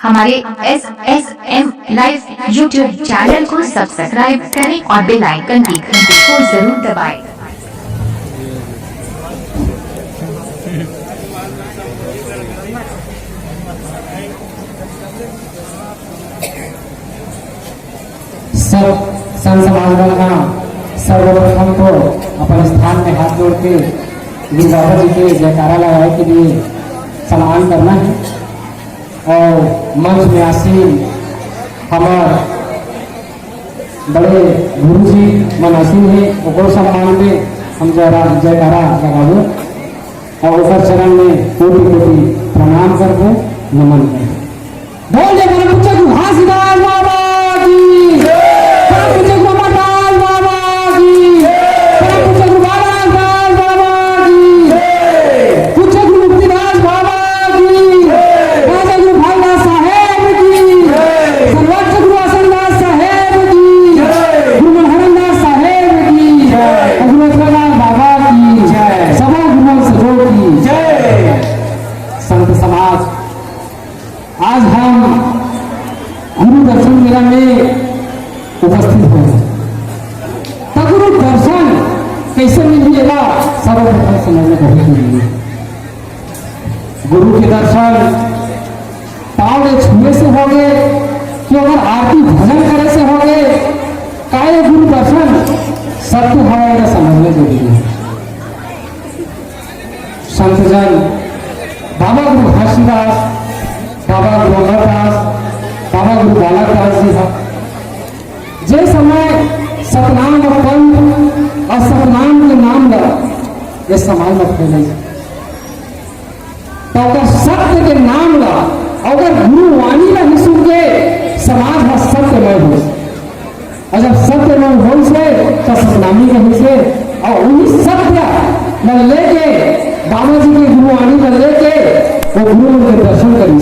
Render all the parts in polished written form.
हमारे SSM live YouTube channel को subscribe करें और बेल आइकन की घंटी को जरूर दबाएं। सब संत समाज का सर्वप्रथम तो अपने स्थान में हाथ जोड़ के गुरु बाबा जी के जयकारा लगाए के लिए सम्मान करना है और मंच में आसीन हमारे बड़े गुरु जी मन आसीन है ओकर सम्मान में हम जयकारा लगाबो और ओकर चरण में कोटि कोटि प्रणाम करबो नमन करबो। बोल जय गुरु पूज्य घासीदास बाबा की परम पूज्य गोपाल बाबा की परम पूज्य गुरु बालादास बाबा की पूज्य गुरु मुक्तिदास बाबा की राजा गुरु भाईदास साहेब की सर्वोच्च गुरु असनदास साहेब की गुरु मनहरदास साहेब की गुरु रत्नदास बाबा की जय सभा गुरु सजो की जय। संत समाज आज हम गुरु दर्शन मेला में उपस्थित हो तो गुरु दर्शन कैसे मिलेगा सर्वप्रथम समझने बहुत जरूरी है। गुरु के दर्शन पाँव में छूने से हो गए कि अगर आरती भजन करे से हो गए काय गुरु दर्शन सत्य हमारा समझने जरूरी है। संतजन बाबा गुरु घासीदास बाबा गुरु अमरदास बाबा गुरु बालादास जी जे समय सतनाम पंथ और सतनाम के नाम ला ये समाज में फैले तो अगर सत्य के नाम ला अगर गुरु वाणी ला ही सुन के समाज में सत्यमय हो और जब सत्यमय हो से तो सतनामी कहीं से और उन्हीं सत्य न लेके बाबा जी के गुरु वाणी न लेके वो गुरु के दर्शन करी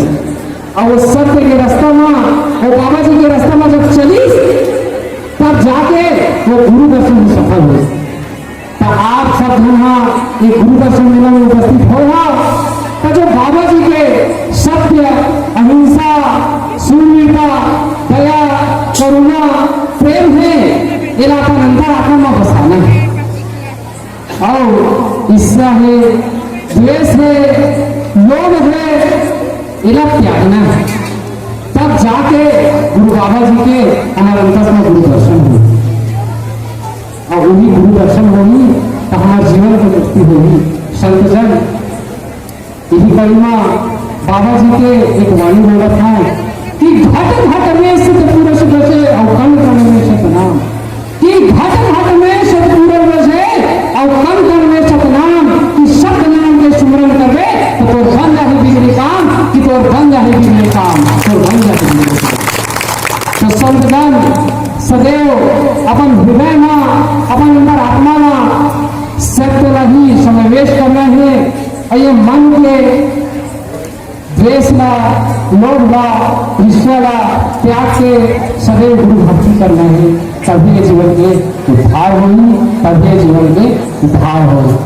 और वो सत्य के रास्ता में वो बाबा जी के रास्ता में जब चली तब जाके वो गुरु दर्शन में सफल हुए। तो आप सब यहाँ ये गुरु दर्शन मेला में उपस्थित हो तो जो बाबा जी के सत्य अहिंसा शून्यता दया करुणा प्रेम है ये अपन अंतर आत्मा में बसाना है और ईर्ष्या है द्वेष है लोभ है इला त्यागना है तब जाके गुरु बाबा जी के हमारे अंतर में गुरु दर्शन हो और वही गुरु दर्शन होगी तो हमारे जीवन की मुक्ति होगी। संतजन यही करीमा बाबा जी के एक वाणी बोला था कि घट घट में सतपुरुष बसे और कण कण में सतनाम कि घट घट में सतपुरुष बसे और कण कण में सतनाम कि सतनाम के सुमरन करवे तो बन जाए बिगड़ी काम कि तो बन जाए बिगड़ी काम तो बन जाए। तो संतगण सदैव अपन हृदय में अपन अंदर आत्मा में सत्य ला ही समावेश करना है और ये मन के द्वेष ला लोभ ला ईर्ष्या ला त्याग के सदैव गुरु भक्ति करना है तभी ये जीवन के उद्धार होगी तभी ये जीवन के उद्धार होगी।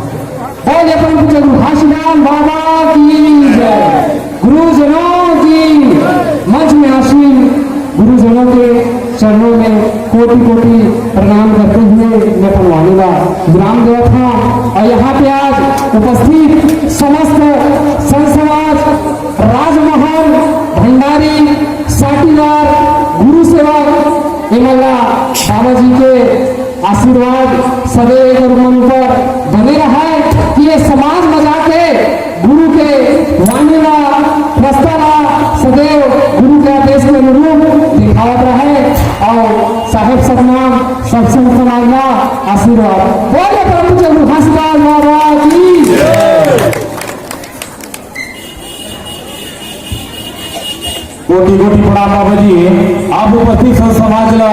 बोले परम पूज्य गुरु घासीदास बाबा की जय। गुरुजनों की मंच में आसीन गुरुजनों के चरणों में कोटि कोटि प्रणाम करते हुए मैं पनवानी का विराम दिया था और यहाँ पे आज उपस्थित समस्त संत समाज राजमहल भंडारी साटीदार गुरु सेवक इमला बाबा जी के आशीर्वाद सदैव गुरु मन पर बने रहा कि ये समाज में जाके गुरु के वाणी ला रास्ता ला सदैव गुरु के आदेश के अनुरूप दिखावत रहे और साहेब सतनाम सब संत समाज का आशीर्वाद बोले परम पूज्य गुरु घासीदास बाबा की कोटि कोटि प्रणाम बाबा जी। आप उपस्थित संत समाज ला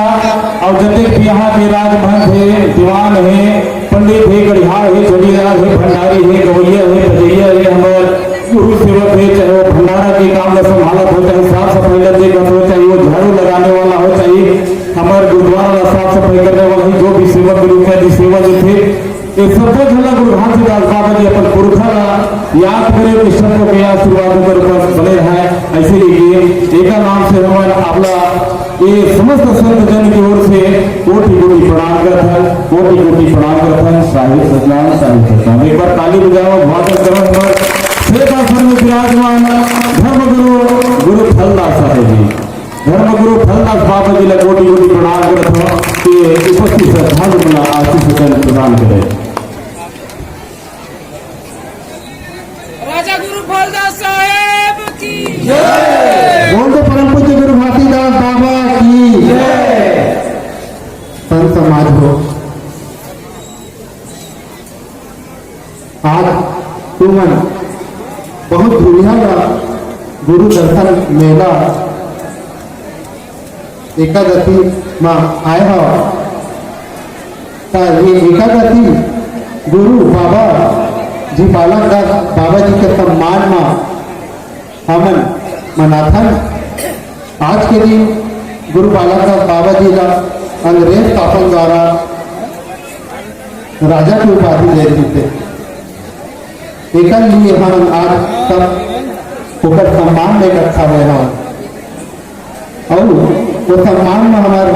और जते यहाँ के राजमहल है दीवान है पंडित है गढ़ियार है जोड़ीदार है भंडारी है गवैया है भजैया है हमारे गुरु सेवक है चाहे वो भंडारा के काम में संभालत हो चाहे साफ सफाई करने का हो चाहे वो झाड़ू लगाने वाला हो चाहे हमारे गुरुद्वारा साफ सफाई करने वाला जो भी सेवक गुरु का सेवा जो थे ये सब झला गुरु घासीदास बाबा जी अपन पुरखा याद करे सबको के आशीर्वाद बने रहा है ऐसे ही एक नाम से हमारे आपला ये समस्त संत जन की ओर से कोटि कोटि प्रणाम करत है, कोटि कोटि प्रणाम करत है। साहिब सतनाम साहिब सतनाम, एक बार ताली बजाओ बहुत करम पर श्वेतासन में विराजमान धर्मगुरु गुरु फलदास साहब जी, धर्मगुरु फलदास बाबा जी ने कोटि कोटि प्रणाम करत हो कि उपस्थित श्रद्धालु बना आशीष प्रदान करे। राजा गुरु फलदास साहेब की बोल दो परम पूज्य गुरु घासीदास बाबा की संत समाज हो। आज तुमन बहुत दुनिया का गुरु दर्शन मेला एकादशी में आए हो। ये एकादशी गुरु बाबा जी बालकदास बाबा जी के सम्मान में हमन मनाथन। आज के दिन गुरु बालकदास बाबा जी का अंग्रेज शासन द्वारा राजा की उपाधि दे दी थे। एक लिए हम आज सब ऊपर सम्मान में इकट्ठा हुए हैं और वो सम्मान में हमारे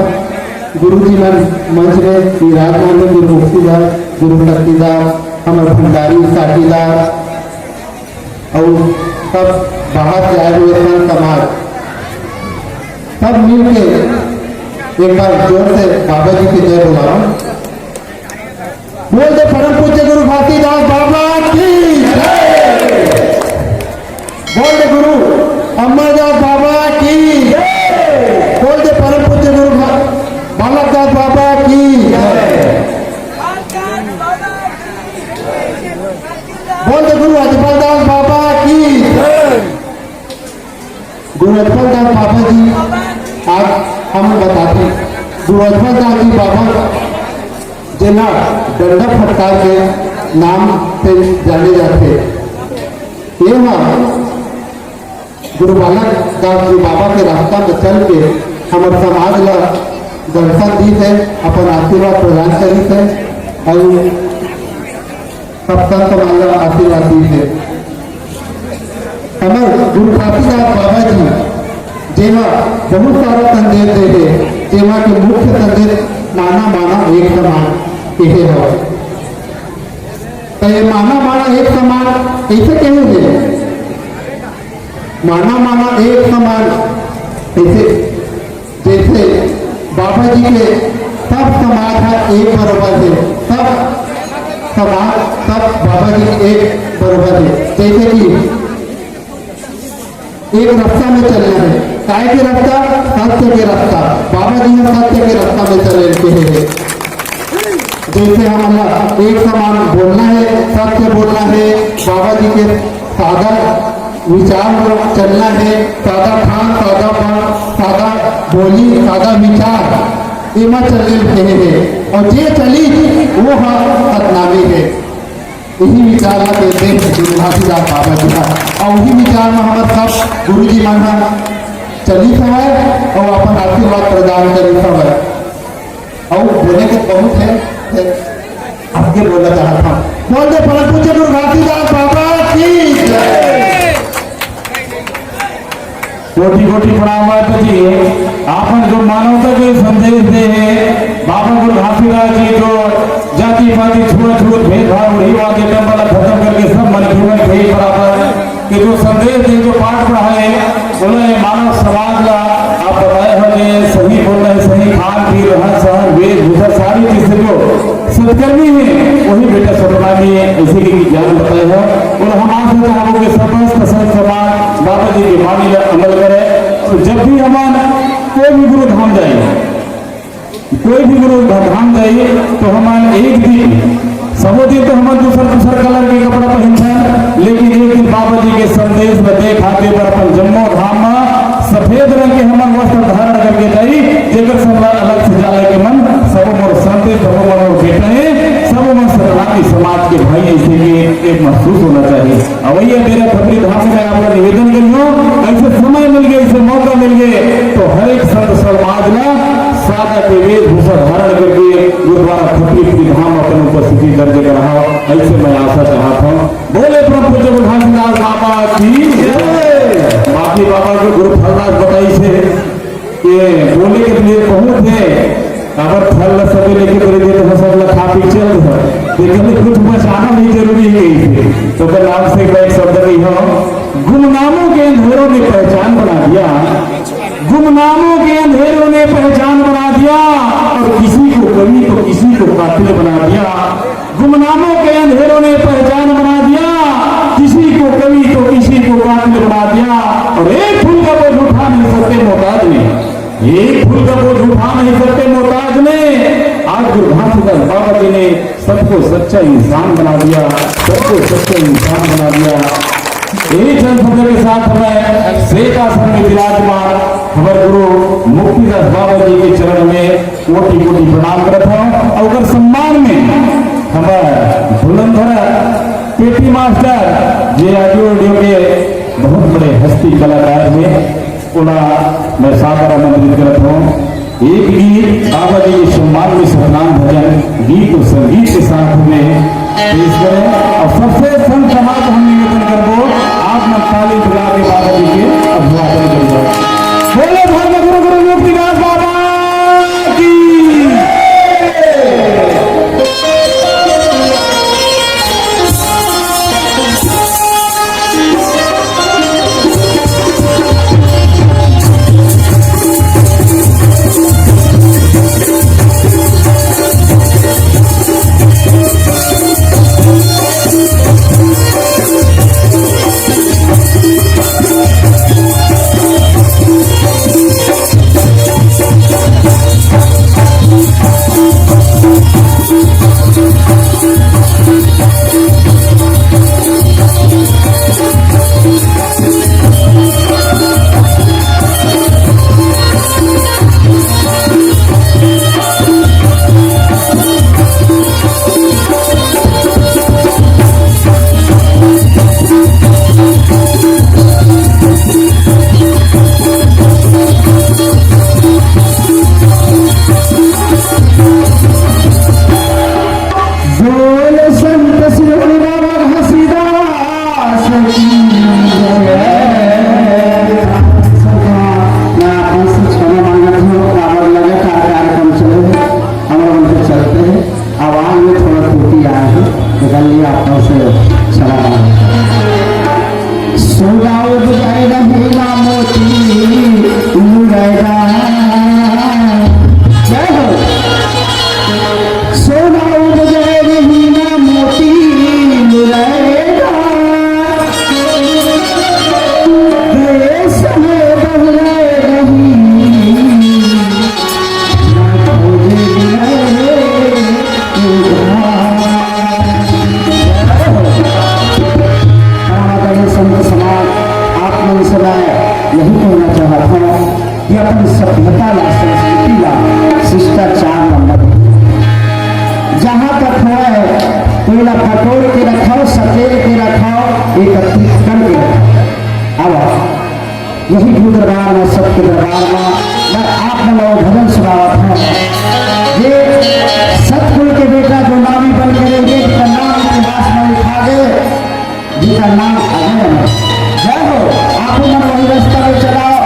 गुरु जी मन मंच में विराजमान है। गुरु मुक्तिदास, गुरु शक्तिदास, हमारे भंडारी साथीदार और सब बाहर से आए हुए संत समाज सब मिल के एक बार जोर से बाबा जी की जय बुलाओ। बोल दे परम पूज्य गुरु घासीदास बाबा की जय। बोल दे गुरु अमरदास बाबा की जय। बोल दे परम पूज्य गुरु बालकदास बाबा की जय। बोल दे गुरु अजफलदास बाबा की जय। गुरु अजफलदास बाबा जी आज हम बताते गुरु अजफलदास जी बाबा जिला डंडा फटकार के नाम से जाने जाते। ये गुरु बालकदास जी बाबा के रास्ता में चल के हमारे समाज ला दर्शन दी है, अपन आशीर्वाद प्रदान करी है और सब संत समाज आशीर्वाद दी है। हमारे गुरु घासीदास बाबा जी जेमा बहुत सारा संदेश दे दे, जेमा के मुख्य संदेश माना माना एक समान कहे हो। तो ये माना माना एक समान ऐसे कहेंगे, माना माना एक समान ऐसे जैसे बाबा जी के सब समाज है एक बराबर है, सब समाज सब बाबा जी एक बराबर है। जैसे कि एक रास्ता में चलना है, काय के रास्ता सत्य के रास्ता, बाबा जी ने सत्य के रास्ता में चले हैं। जैसे हमारा एक समान बोलना है, सत्य बोलना है, बाबा जी के सादा विचार में चलना है, सादा खान सादा पान सादा बोली सादा विचार इमा चलने रहे हैं और जे चली वो सतनामी है। यही विचार में देते हैं गुरु घासीदास बाबा जी का और वही विचार में हमारे सब गुरु जी माना चली समय और अपन आशीर्वाद प्रदान करी समय और बोले के बहुत है आगे बोलना चाहता हूँ। बोल दे परम पूज्य गुरु घासीदास बाबा की जय। कोटि कोटि प्रणाम जी। आपन जो मानवता के संदेश दे है बाबा गुरु घासीदास जी जो जाति पाति छूत छूत भेदभाव रीवा के टम्बल खत्म करके सब मन जीवन के बराबर के जो संदेश दे जो पाठ पढ़ाए बोले मानव समाज का आप बताए हो कि सही बोल रहे सही खान पी रहन सहन वेशभूषा सारी चीज से जो सत्कर्मी है वही बेटा सपना की ऐसे की ज्ञान बताए हो और हम आस चाहोगे कि समस्त संत समाज बाबा जी की वाणी पर अमल करे। तो जब भी हम कोई भी गुरु धाम जाए कोई भी गुरु धाम जाइए तो हम एक दिन सबो दिन तो हम दूसर कलर के कपड़ा पहनते लेकिन एक दिन बाबा जी के संदेश में देख आते पर अपन जम्मू धाम में सफेद रंग के हम वस्त्र धारण करके जाई जेकर सब अलग से जाने के मन सब मोर संदेश सब मोर बेटा है सब मोर सतनामी समाज के भाई ऐसे के एक महसूस होना चाहिए। अवैया मेरा खबरी धाम में आप निवेदन करियो ऐसे समय मिल गए ऐसे मौका मिल गए तो हर एक संत समाज ला सादा के वेशभूषा धारण करके गुरुद्वारा खपरी धाम अपन उपस्थिति दर्ज रहा। ऐसे मैं आशा चाहता हूँ बोले प्रभु पूज्य बुधानदास बाबा की जय। बाकी बाबा के गुरु फलदास बताई से कि बोले के लिए बहुत है अगर फल सभी लेके कर दे तो सब खा पी चल रहा लेकिन कुछ बचाना नहीं जरूरी है। तो कल आपसे एक शब्द कही हो, गुमनामों के अंधेरों ने पहचान बना दिया, गुमनामों के अंधेरों ने पहचान बना दिया और किसी को कवि तो किसी को कातिल बना दिया। गुमनामों के अंधेरों ने पहचान बना दिया, किसी को कवि तो किसी को कातिल बना दिया। और एक फूल का बोझ उठा नहीं सकते मोहताज ने, एक फूल का बोझ उठा नहीं सकते मोहताज ने। आज गुरुदास बाबा जी ने सबको सच्चा इंसान बना दिया, सबको सच्चा इंसान बना दिया। यही चंद के साथ हमें श्वेतासन में विराजमान हमारे गुरु मुक्तिदास बाबा जी के चरण में कोटि कोटि प्रणाम करता हूँ। और अगर सम्मान में हमारे धुलंधर पेटी मास्टर जे ऑडियो के बहुत बड़े हस्ती कलाकार हैं उन्हें मैं सादर आमंत्रित करता हूँ। एक गीत बाबा जी के सम्मान में सतनाम भजन गीत और संगीत के साथ में पेश करें। और सबसे संत समाज हम निवेदन करबो आप न ताली बजा के बाबा जी के अभिवादन करिए। बोले धर्म गुरु गुरु मुक्तिदास बाबा की यही गुरु दरबार में सबके दरबार में मैं आप लोग भजन सुनावा था। ये सतगुरु के बेटा जो नामी बन गए जिसका नाम इतिहास में लिखा गए, जिसका नाम अजय है। जय हो। आपको मन वही रास्ता में चलाओ,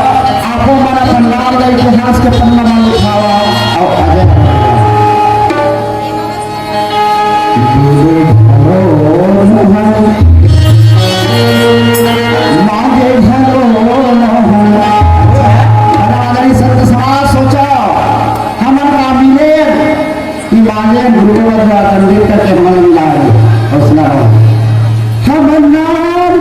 आपको मन अपन नाम का इतिहास के पन्ना में लिखावा और अजय गुरु करके मन मिला है। हौसला हम नाम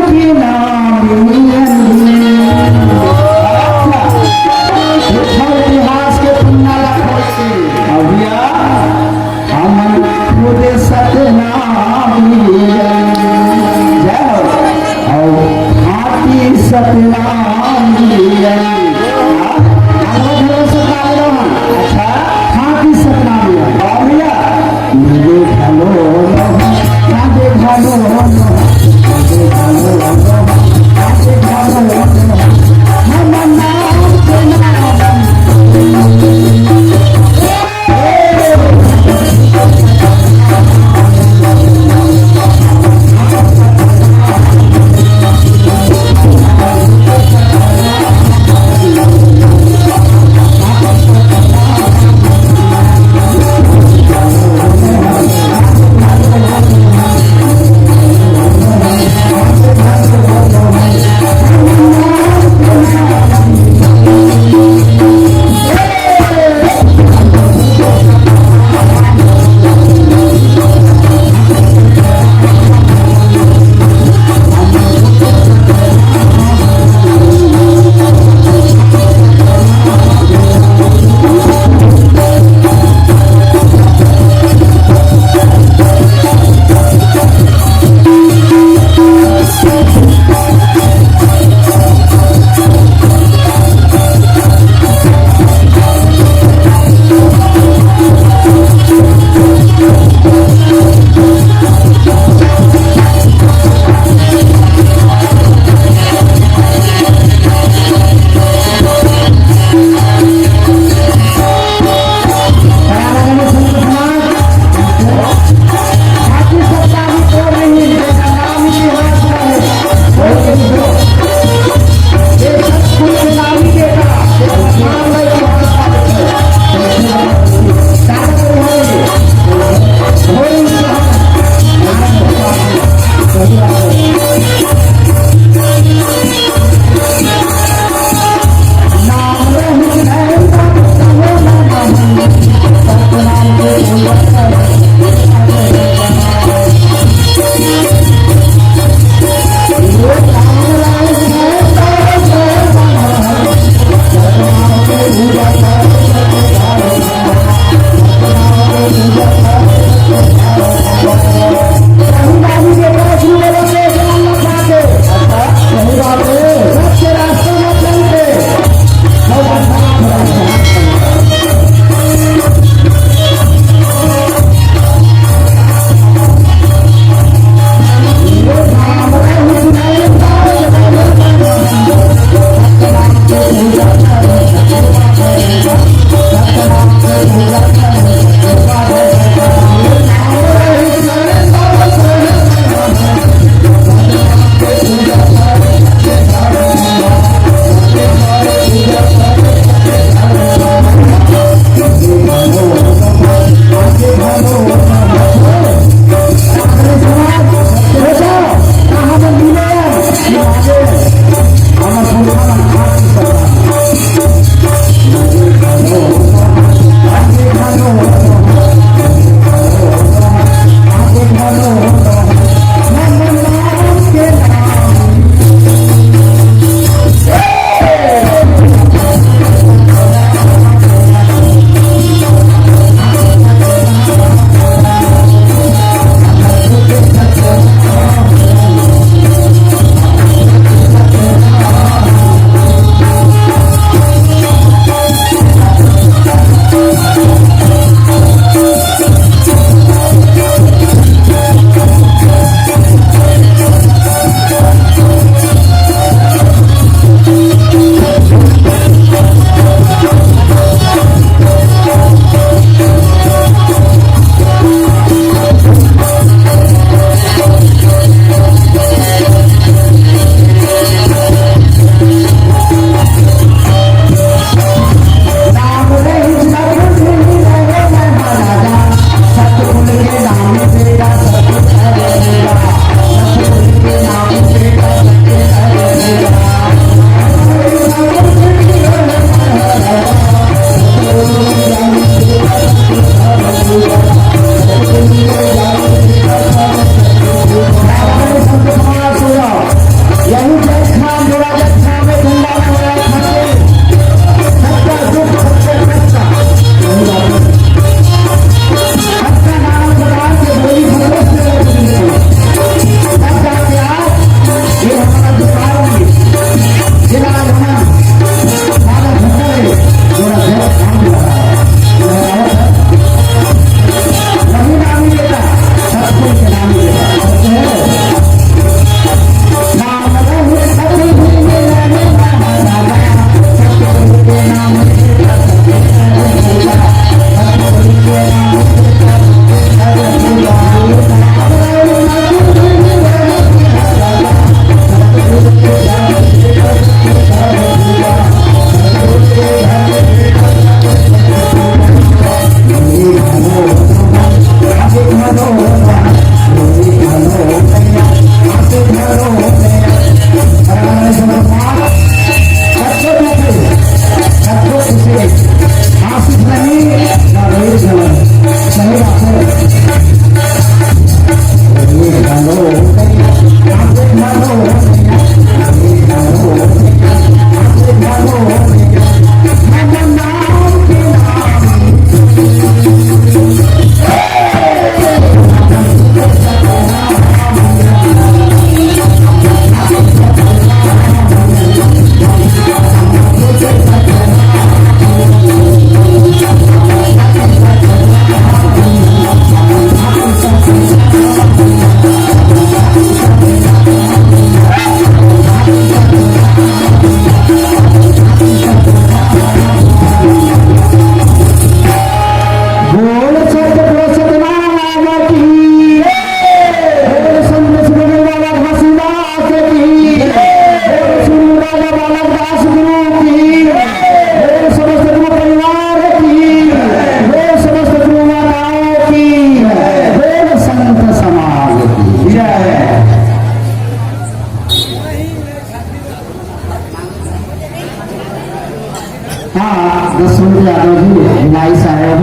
हाँ, 10 मिनट यादव जी भिलाई साहेब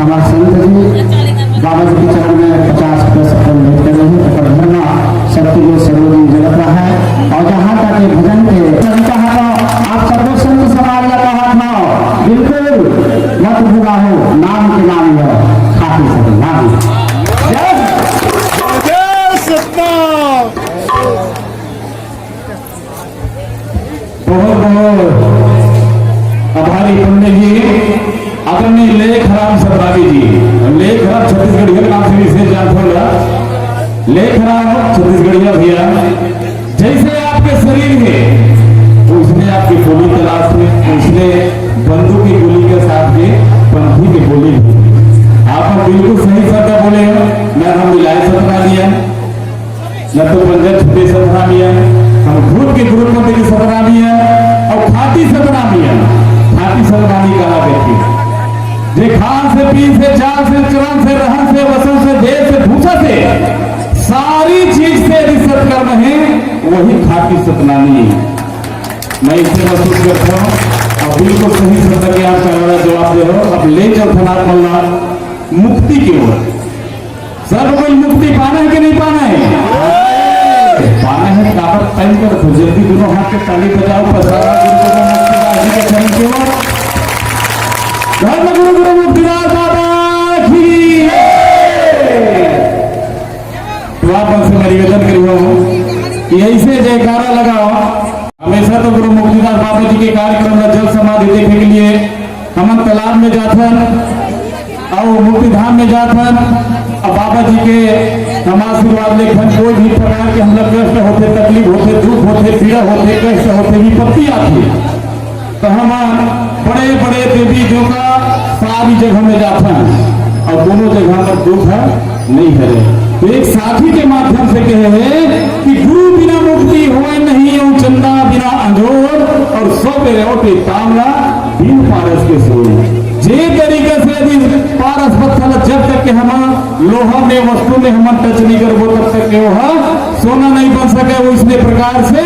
हमारे संत जी बाबा जी के चरण में 50 भेंट कर रहे हैं। पर धर्मा शक्ति को सर्वोदय जगत रहा है। और जहाँ तक ये भजन के कहा था आप सर्व संत समाज का कहा था बिल्कुल मत भूला हो, नाम के नाम है खाती सब नाम। बहुत बहुत आभारी पंडित जी आदरणीय लेखराम सतरावी जी। लेखराम छत्तीसगढ़िया नाम से विशेष जान होगा। लेखराम छत्तीसगढ़िया भैया जैसे आपके शरीर में उसने आपकी गोली तलाश में उसने बंदूक की गोली के साथ में पंथी की गोली भी आप बिल्कुल सही शब्द बोले हो। न हम मिलाए सतना दिया न तो बंजर छुट्टे सतना दिया, हम भूत के गुरु मंदिर की सतना दिया और खाती सतना दिया। खाती सतनामी कहा व्यक्ति जे खान से पी से चाल से चरण से रहन से वसन से देश से भूषा से सारी चीज से रिश्वत कर्म है वही खाती सतनामी। मैं इसे महसूस करता हूँ और बिल्कुल सही शब्द के आप का जवाब दे रहे हो। अब ले चल थनार मल्ला मुक्ति की ओर। सब कोई मुक्ति पाना है कि नहीं पाना है? पाना है काबत टाइम कर तो जल्दी दोनों हाथ के ताली बजाओ पसारा गुरु के चरण की ओर। धर्म गुरु गुरु मुक्तिदास बाबा की। तो आप हमसे मैं निवेदन करूँ कि ऐसे जयकारा लगाओ। हमेशा तो गुरु मुक्तिदास बाबा जी के कार्यक्रम में जल समाधि देखने के लिए हम तालाब में जाथन और मुक्ति धाम में जाथन और बाबा जी के हम आशीर्वाद लेखन कोई भी प्रकार के हम लोग कष्ट होते, तकलीफ होते, दुख होते, पीड़ा होते, कष्ट होते, विपत्ति आती तो हम बड़े बड़े देवी जो का सारी जगह में जाथन और दोनों जगह पर दुख है नहीं करे। तो एक साथी के माध्यम से कहे कि गुरु बिना मुक्ति हुए नहीं और चंदा बिना अंजोर और सौ पे रोटे तामला बिन पारस के सोए। जे तरीके से यदि पारस पत्थर जब तक के हम लोहा में वस्तु में हम टच नहीं करबो तब तक के वह सोना नहीं बन सके। वो इसलिए प्रकार से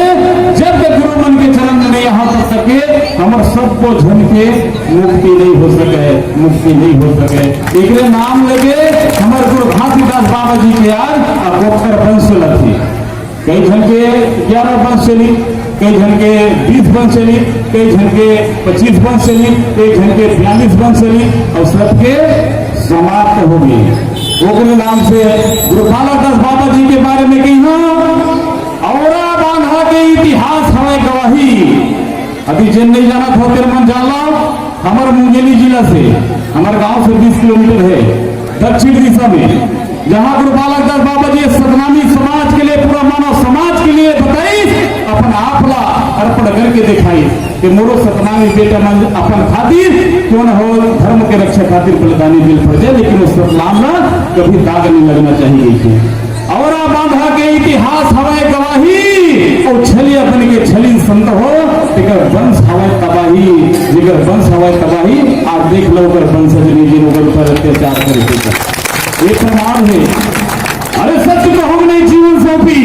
जब तक गुरु मन के चरण में यहाँ तक सके हमारे सबको झन के मुक्ति नहीं हो सके, मुक्ति नहीं हो सके। एक नाम लगे हमारे गुरु घासीदास बाबा जी के यार गोखर वंश थी। कई जन के 11 वंश चली, कई जन के 20 वंश चली, कई जन के 25 वंश चली, कई जन के 42 वंश चली और सबके समाप्त हो गई। ओकरे नाम से गुरु बालादास बाबा जी के बारे में कही औरा बांधा के इतिहास हमें गवाही। अभी जिन नहीं जाना था तेरे मन जाला हमारे मुंगेली जिला से हमारे गांव से 20 किलोमीटर है दक्षिण दिशा में, जहां गुरु बालादास बाबा जी सतनामी समाज के लिए पूरा मानव समाज के लिए बताई अपन आपला अर्पण करके दिखाई कि मोरो सतनामी बेटा मन अपन खातिर क्यों न हो धर्म के रक्षा खातिर बलिदानी दिल पड़ जाए, लेकिन उस सतनाम ना कभी दाग नहीं लगना चाहिए। और बांधा के इतिहास हवाए गवाही और छलिया बन के छली संत हो जिगर वंश हवाए तबाही, जिगर वंश हवाए तबाही। आप देख लो अगर वंशज निजी लोगों पर अत्याचार करके ये प्रमाण है। अरे सत्य को हमने जीवन सौंपी,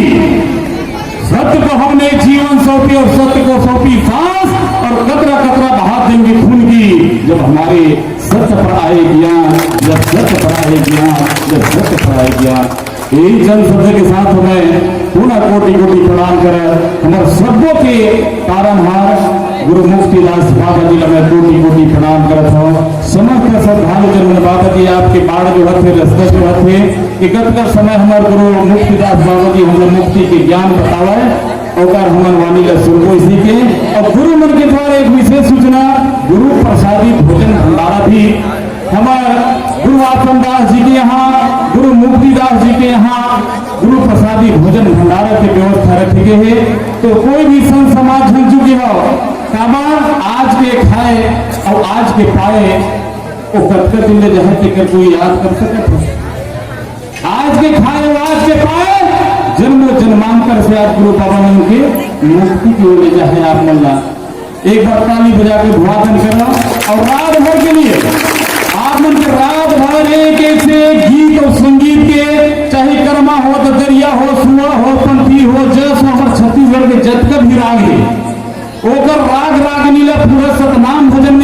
सत्य को हमने जीवन सौंपी और सत्य को सौंपी सांस और कतरा कतरा बहा देंगे खून की जब हमारे सत्य पर आए ज्ञान, जब सत्य पर आए ज्ञान, जब सत्य पर आए ज्ञान। यही जन शब्द के साथ हमें पुनः कोटि कोटि प्रणाम कर हमारे सबों के तारणहार गुरु मुक्तिदास बाबा जी का मैं कोटि कोटि प्रणाम करता हूँ। समस्त श्रद्धालु जन बाबा जी आपके बाढ़ जो हथे रस्ते जो हथे कि गत का समय हमारे गुरु मुक्तिदास बाबा जी हमें मुक्ति के ज्ञान बतावा और हमन वाणी का सुनको इसी के और गुरु मन के द्वारा एक विशेष सूचना गुरु प्रसादी भोजन भंडारा भी हमारे गुरु आत्मदास जी के यहाँ, गुरु मुक्तिदास जी के यहाँ गुरु प्रसादी भोजन भंडारा की व्यवस्था रखी गई है। तो कोई भी संत समाज जन चुके हो काबर आज के खाए और आज के पाए वो कतकत दिन जहाँ के कोई याद कर सके। आज के खाए और आज के पाए जन्म जन्मांतर से आप गुरु बाबा ने उनके मुक्ति की ओर ले जाए। आप मल्ला एक बार ताली बजा के भुआदन करना और रात भर के लिए आप मन के रात भर एक ऐसे गीत और संगीत के चाहे कर्मा हो तो दरिया हो सुआ हो पंथी हो जस हो हमारे छत्तीसगढ़ के जतक भी राग है ओकर राग राग नीला पूरा सतनाम भजन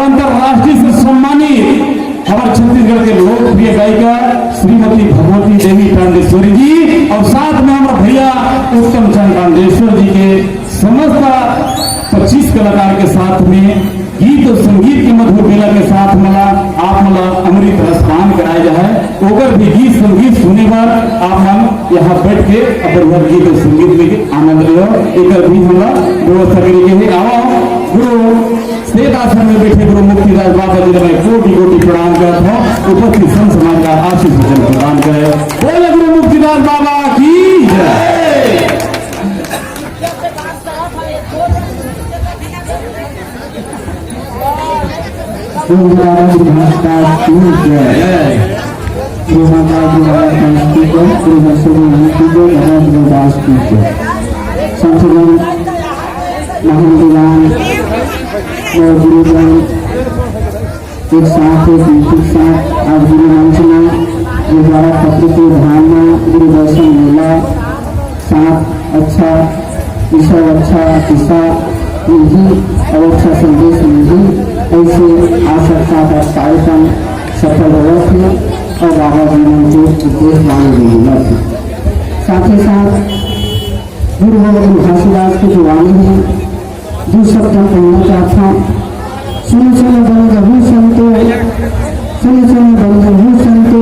अंतरराष्ट्रीय से सम्मानित हमारे छत्तीसगढ़ के लोकप्रिय गायिका श्रीमती भगवती देवी पांडेश्वरी जी और साथ में हमारे भैया उत्तम चंद पांडेश्वर जी के समस्त 25 कलाकार के साथ में गीत और संगीत के मधुर बेला के साथ आप मला अमृत रसपान कराया जाए ओकर भी गीत संगीत सुने पर आप हम यहाँ बैठ के अपन गीत और संगीत लेके आनंद लियो एक भी हमरा व्यवस्था करेंगे आओ गुरु श्वेत आश्रम में बैठे गुरु मुक्तिदास बाबा जी ने कोटि कोटि प्रणाम करता हूँ उपस्थित संत समाज का आशीष वचन प्रदान करे बोले गुरु मुक्तिदास बाबा की जय। गुरुजन एक साथ आज गुरु मंच में गुरुद्वारा पत्र के ध्यान में गुरु दर्शन मेला साथ अच्छा विषय अच्छा किस्सा निधि और अच्छा संदेश निधि ऐसे आज साथ कार्यक्रम सफल हुआ थे और बाबा जी ने जो उद्देश्य मांगे मिला थे साथ ही साथ गुरु गोविंद घासीदास की जो वाणी है जो शब्द हम कहना चाहता सुन सुन बंधु संतो सुन सुन बंधु संतो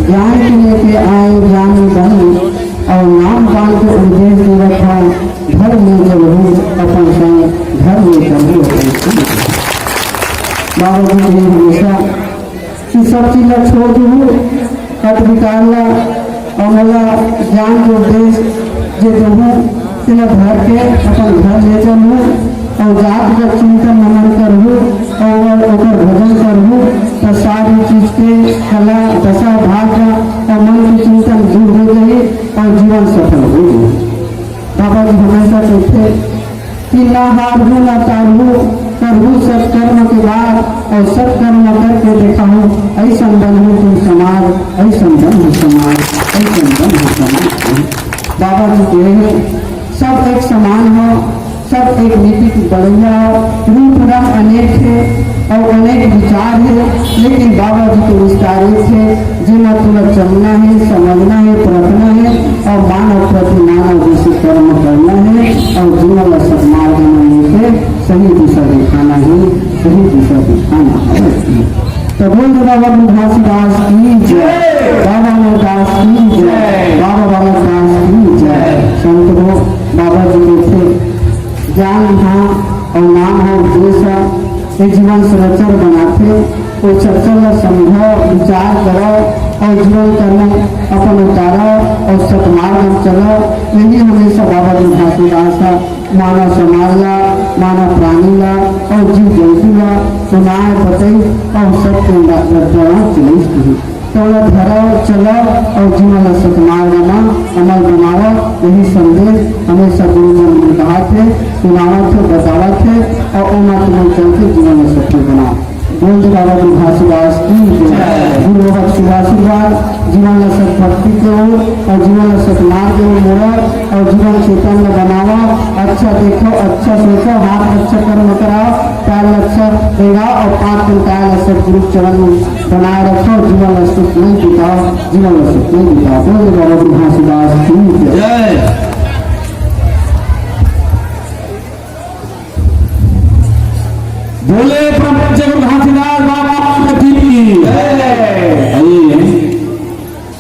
ज्ञान के लेके आए ज्ञान बन और नाम पान के उद्देश्य दे रखा घर में जब हूँ अपन संग घर में कभी बाबा जी ने हमेशा कि सब चीज़ छोड़ दूँ कट निकालना और मला ज्ञान के उद्देश्य जो दूँ तेरा घर के अपन घर ले चलूँ और जात का चिंतन मनन करूँ और भजन करूँ तो सारी चीज के कला दशा भाग और मन की चिंतन दूर हो गई और जीवन सफल हो गई। बाबा जी हमेशा कहते कि ना हारू ना तारू करूँ सत्कर्म के बाद और सत्कर्म करके देखा हूँ ऐसा बनू तुम समाज ऐसा बनू समाज ऐसा बनू समाज। बाबा जी कहे सब एक समान हो सब एक नीति की बढ़िया रूप रंग अनेक है और अनेक विचार है लेकिन बाबा जी के विस्तार है जिन्हें तुरंत चलना है समझना है परखना है और मानव प्रति मानव जैसे कर्म करना है और जीवन सदमार्ग में से सही दिशा दिखाना है सही दिशा दिखाना है। तो बोल बाबा घासीदास की जय बाबा दास की जय बाबा दास की जय। संत बाबा जी के थे ज्ञान हाँ और नाम है उद्देश्य जीवन संरचन बनाते कोई चर्चा समझो विचार करो और जीवन करने अपन उतारो और सतमार्ग में चलो यही हमेशा बाबा जी घासीदास मानव समाज ला मानव प्राणी ला और जीव जंतु ला सुनाए बताई और सत्य चली तो धरो चलो और जीवन सतमार्ग में अमल बनाओ यही संदेश हमेशा गुरुजन ने कहा थे सुनावत थे बतावत थे और उन्हें तुम्हें चलते जीवन में सफल बनाओ। बोल बाबा जी घासीदास की गुरु बाबा शुभाशीर्वाद जीवन सत्भक्ति के हो और जीवन सतमार्ग के मोड़ो और जीवन चेतन में बनाओ अच्छा देखो अच्छा सोचो हाथ अच्छा कर्म कराओ पैर अच्छा लगाओ और 5 दिन काल सतगुरु चरण में बनाए रखो जीवन सुख नहीं बिताओ जीवन सुख नहीं बिताओ। बोल बाबा जी घासीदास की जय। बोले घासीदास बाबा की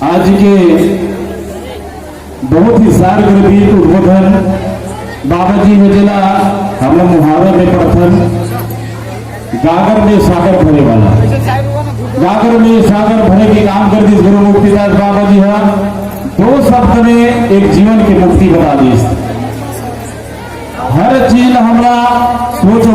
आज के बहुत ही सार्वजनिक उद्बोधन बाबा जी ने जिला हम मुहावरे में प्रथम गागर में सागर भरे वाला गागर में सागर भरे के काम कर दी गुरु मुक्तिदास बाबा जी है 2 शब्द में एक जीवन की मुक्ति बता दी। हर चीज हमारा सोचो